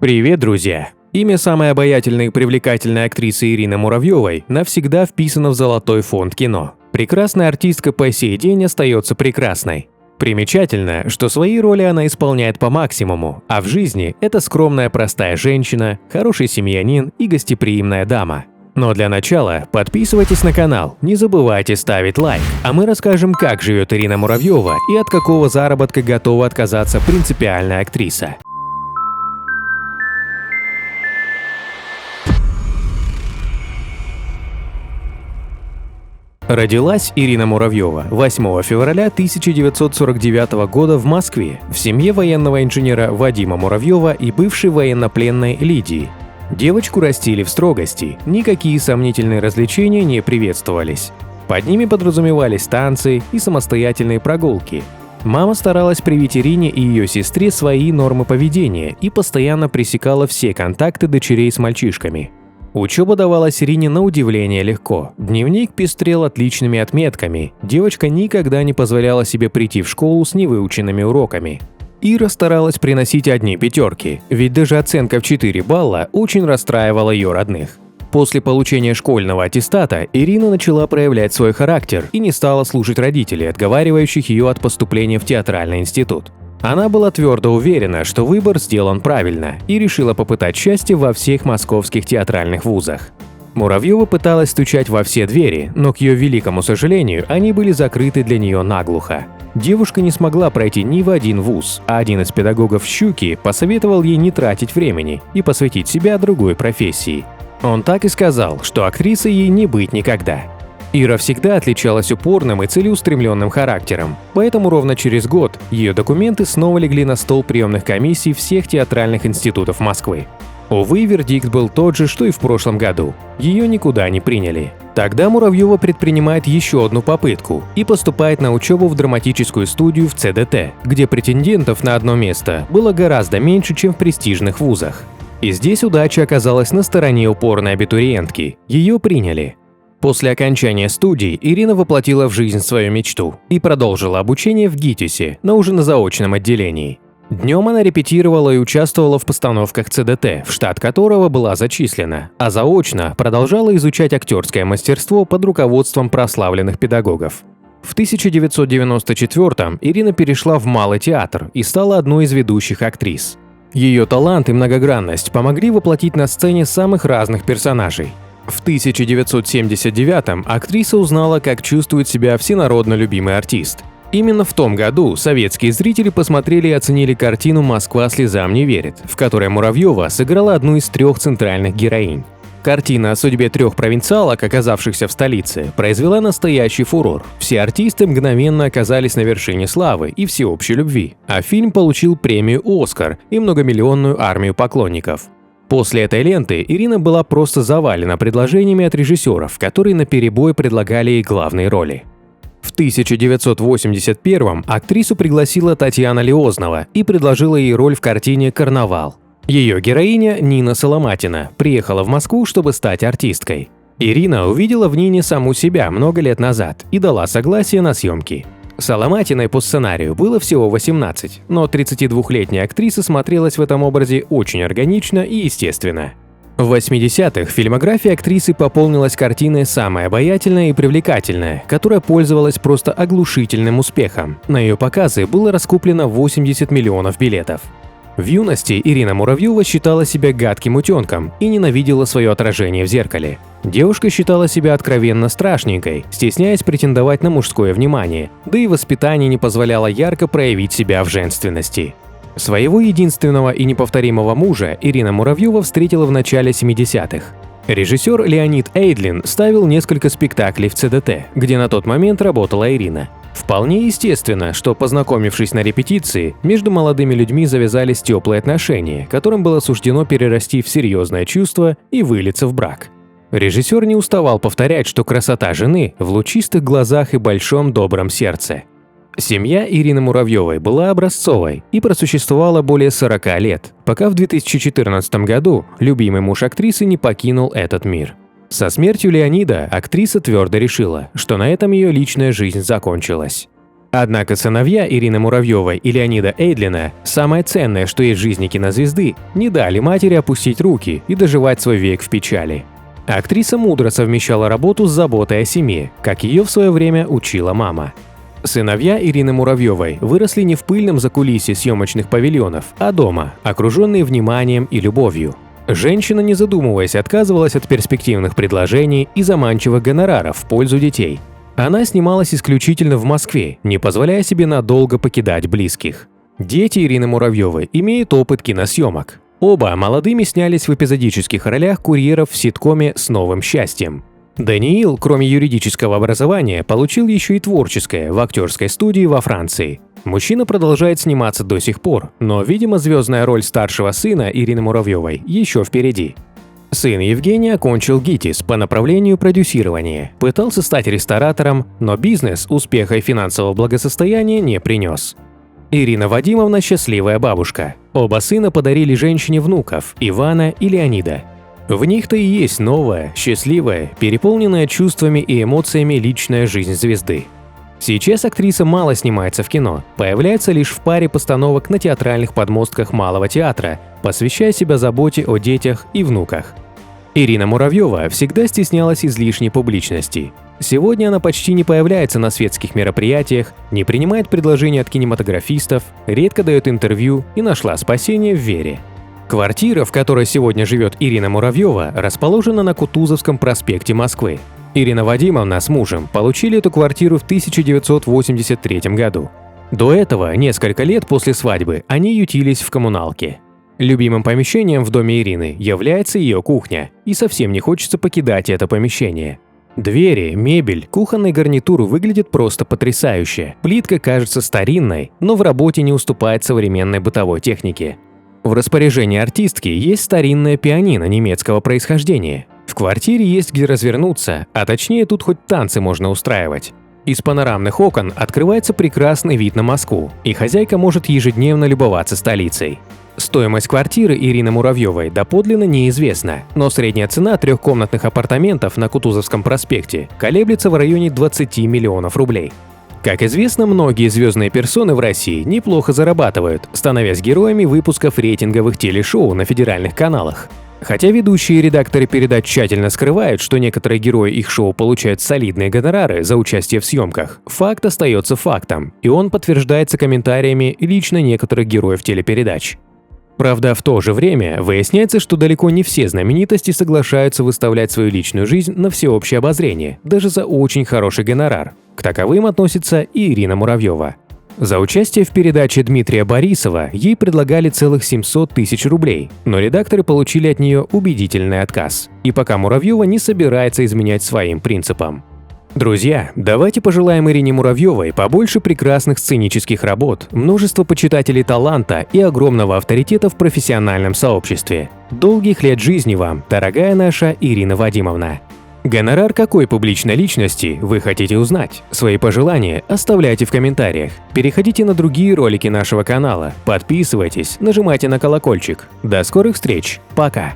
Привет, друзья! Имя самой обаятельной и привлекательной актрисы Ирины Муравьевой навсегда вписано в золотой фонд кино. Прекрасная артистка по сей день остается прекрасной. Примечательно, что свои роли она исполняет по максимуму, а в жизни это скромная простая женщина, хороший семьянин и гостеприимная дама. Но для начала подписывайтесь на канал, не забывайте ставить лайк, а мы расскажем, как живет Ирина Муравьева и от какого заработка готова отказаться принципиальная актриса. Родилась Ирина Муравьева 8 февраля 1949 года в Москве в семье военного инженера Вадима Муравьева и бывшей военнопленной Лидии. Девочку растили в строгости, никакие сомнительные развлечения не приветствовались. Под ними подразумевались танцы и самостоятельные прогулки. Мама старалась привить Ирине и ее сестре свои нормы поведения и постоянно пресекала все контакты дочерей с мальчишками. Учеба давалась Ирине на удивление легко. Дневник пестрел отличными отметками. Девочка никогда не позволяла себе прийти в школу с невыученными уроками. Ира старалась приносить одни пятерки, ведь даже оценка в 4 балла очень расстраивала ее родных. После получения школьного аттестата Ирина начала проявлять свой характер и не стала слушать родителей, отговаривающих ее от поступления в театральный институт. Она была твердо уверена, что выбор сделан правильно, и решила попытать счастье во всех московских театральных вузах. Муравьева пыталась стучать во все двери, но, к ее великому сожалению, они были закрыты для нее наглухо. Девушка не смогла пройти ни в один вуз, а один из педагогов «Щуки» посоветовал ей не тратить времени и посвятить себя другой профессии. Он так и сказал, что актрисой ей не быть никогда. Ира всегда отличалась упорным и целеустремленным характером, поэтому ровно через год ее документы снова легли на стол приемных комиссий всех театральных институтов Москвы. Увы, вердикт был тот же, что и в прошлом году. Ее никуда не приняли. Тогда Муравьева предпринимает еще одну попытку и поступает на учебу в драматическую студию в ЦДТ, где претендентов на одно место было гораздо меньше, чем в престижных вузах. И здесь удача оказалась на стороне упорной абитуриентки. Ее приняли. После окончания студий Ирина воплотила в жизнь свою мечту и продолжила обучение в ГИТИСе, но уже на заочном отделении. Днем она репетировала и участвовала в постановках ЦДТ, в штат которого была зачислена, а заочно продолжала изучать актерское мастерство под руководством прославленных педагогов. В 1994-м Ирина перешла в Малый театр и стала одной из ведущих актрис. Ее талант и многогранность помогли воплотить на сцене самых разных персонажей. В 1979-м актриса узнала, как чувствует себя всенародно любимый артист. Именно в том году советские зрители посмотрели и оценили картину «Москва слезам не верит», в которой Муравьева сыграла одну из 3 центральных героинь. Картина о судьбе 3 провинциалок, оказавшихся в столице, произвела настоящий фурор. Все артисты мгновенно оказались на вершине славы и всеобщей любви, а фильм получил премию «Оскар» и многомиллионную армию поклонников. После этой ленты Ирина была просто завалена предложениями от режиссеров, которые наперебой предлагали ей главные роли. В 1981-м актрису пригласила Татьяна Лиознова и предложила ей роль в картине «Карнавал». Ее героиня Нина Соломатина приехала в Москву, чтобы стать артисткой. Ирина увидела в Нине саму себя много лет назад и дала согласие на съемки. Соломатиной по сценарию было всего 18, но 32-летняя актриса смотрелась в этом образе очень органично и естественно. В 80-х фильмография актрисы пополнилась картиной «Самая обаятельная и привлекательная», которая пользовалась просто оглушительным успехом. На ее показы было раскуплено 80 миллионов билетов. В юности Ирина Муравьева считала себя гадким утенком и ненавидела свое отражение в зеркале. Девушка считала себя откровенно страшненькой, стесняясь претендовать на мужское внимание, да и воспитание не позволяло ярко проявить себя в женственности. Своего единственного и неповторимого мужа Ирина Муравьева встретила в начале 70-х. Режиссер Леонид Эйдлин ставил несколько спектаклей в ЦДТ, где на тот момент работала Ирина. Вполне естественно, что, познакомившись на репетиции, между молодыми людьми завязались теплые отношения, которым было суждено перерасти в серьезное чувство и вылиться в брак. Режиссер не уставал повторять, что красота жены в лучистых глазах и большом добром сердце. Семья Ирины Муравьевой была образцовой и просуществовала более 40 лет, пока в 2014 году любимый муж актрисы не покинул этот мир. Со смертью Леонида актриса твердо решила, что на этом ее личная жизнь закончилась. Однако сыновья Ирины Муравьевой и Леонида Эйдлина, самое ценное, что есть в жизни кинозвезды, не дали матери опустить руки и доживать свой век в печали. Актриса мудро совмещала работу с заботой о семье, как ее в свое время учила мама. Сыновья Ирины Муравьевой выросли не в пыльном закулисье съемочных павильонов, а дома, окруженные вниманием и любовью. Женщина, не задумываясь, отказывалась от перспективных предложений и заманчивых гонораров в пользу детей. Она снималась исключительно в Москве, не позволяя себе надолго покидать близких. Дети Ирины Муравьевой имеют опыт киносъемок. Оба молодыми снялись в эпизодических ролях курьеров в ситкоме «С новым счастьем». Даниил, кроме юридического образования, получил еще и творческое в актерской студии во Франции. Мужчина продолжает сниматься до сих пор, но, видимо, звездная роль старшего сына Ирины Муравьевой еще впереди. Сын Евгений окончил ГИТИС по направлению продюсирования, пытался стать ресторатором, но бизнес успеха и финансового благосостояния не принес. Ирина Вадимовна – счастливая бабушка. Оба сына подарили женщине внуков – Ивана и Леонида. В них-то и есть новая, счастливая, переполненная чувствами и эмоциями личная жизнь звезды. Сейчас актриса мало снимается в кино, появляется лишь в паре постановок на театральных подмостках Малого театра, посвящая себя заботе о детях и внуках. Ирина Муравьева всегда стеснялась излишней публичности. Сегодня она почти не появляется на светских мероприятиях, не принимает предложения от кинематографистов, редко дает интервью и нашла спасение в вере. Квартира, в которой сегодня живет Ирина Муравьева, расположена на Кутузовском проспекте Москвы. Ирина Вадимовна с мужем получили эту квартиру в 1983 году. До этого, несколько лет после свадьбы, они ютились в коммуналке. Любимым помещением в доме Ирины является ее кухня, и совсем не хочется покидать это помещение. Двери, мебель, кухонный гарнитур выглядят просто потрясающе. Плитка кажется старинной, но в работе не уступает современной бытовой технике. В распоряжении артистки есть старинное пианино немецкого происхождения. В квартире есть где развернуться, а точнее тут хоть танцы можно устраивать. Из панорамных окон открывается прекрасный вид на Москву, и хозяйка может ежедневно любоваться столицей. Стоимость квартиры Ирины Муравьевой доподлинно неизвестна, но средняя цена трехкомнатных апартаментов на Кутузовском проспекте колеблется в районе 20 миллионов рублей. Как известно, многие звездные персоны в России неплохо зарабатывают, становясь героями выпусков рейтинговых телешоу на федеральных каналах. Хотя ведущие и редакторы передач тщательно скрывают, что некоторые герои их шоу получают солидные гонорары за участие в съемках, факт остается фактом, и он подтверждается комментариями лично некоторых героев телепередач. Правда, в то же время выясняется, что далеко не все знаменитости соглашаются выставлять свою личную жизнь на всеобщее обозрение, даже за очень хороший гонорар. К таковым относится и Ирина Муравьева. За участие в передаче Дмитрия Борисова ей предлагали целых 700 тысяч рублей, но редакторы получили от нее убедительный отказ. И пока Муравьева не собирается изменять своим принципам. Друзья, давайте пожелаем Ирине Муравьевой побольше прекрасных сценических работ, множество почитателей таланта и огромного авторитета в профессиональном сообществе. Долгих лет жизни вам, дорогая наша Ирина Вадимовна! Гонорар какой публичной личности вы хотите узнать? Свои пожелания оставляйте в комментариях. Переходите на другие ролики нашего канала, подписывайтесь, нажимайте на колокольчик. До скорых встреч, пока!